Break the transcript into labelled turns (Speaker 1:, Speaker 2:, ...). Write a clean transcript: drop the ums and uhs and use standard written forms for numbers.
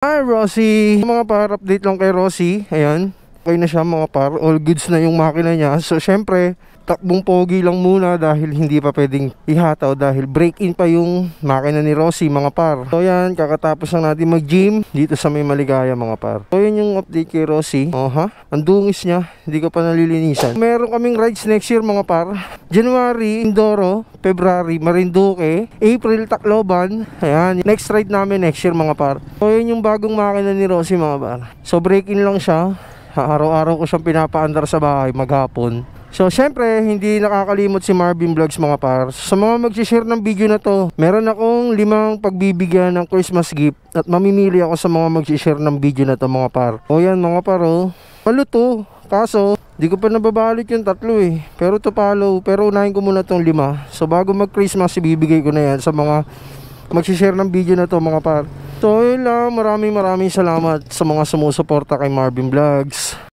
Speaker 1: Hi Rossi! Mga par, update lang kay Rossi. Ayan, okay na siya mga par. All goods na yung makina niya. So syempre, takbong pogi lang muna dahil hindi pa pwedeng ihataw dahil break-in pa yung makina ni Rossi mga par. So yan, kakatapos lang natin mag-gym dito sa May Maligaya mga par. So yan yung update kay Rossi. Ang dungis niya, hindi ko pa nalilinisan. Meron kaming rides next year mga par. January, Indoro. February, Marinduque. April, Tacloban. Ayan, next ride namin next year mga par. So yan yung bagong makina ni Rossi mga par. So break-in lang siya. Araw-araw ko siyang pinapaandar sa bahay maghapon. So syempre hindi nakakalimot si Marvin Vlogs mga par. Sa mga mag-share ng video na to, meron akong 5 pagbibigyan ng Christmas gift at mamimili ako sa mga mag-share ng video na to mga par. O yan mga par, paluto. Kaso di ko pa nababalot yung 3 eh. Pero to follow, pero unahin ko muna tong 5. So bago mag Christmas ibibigay ko na yan sa mga mag-share ng video na to mga par. So yun lang, maraming salamat sa mga sumusuporta kay Marvin Vlogs.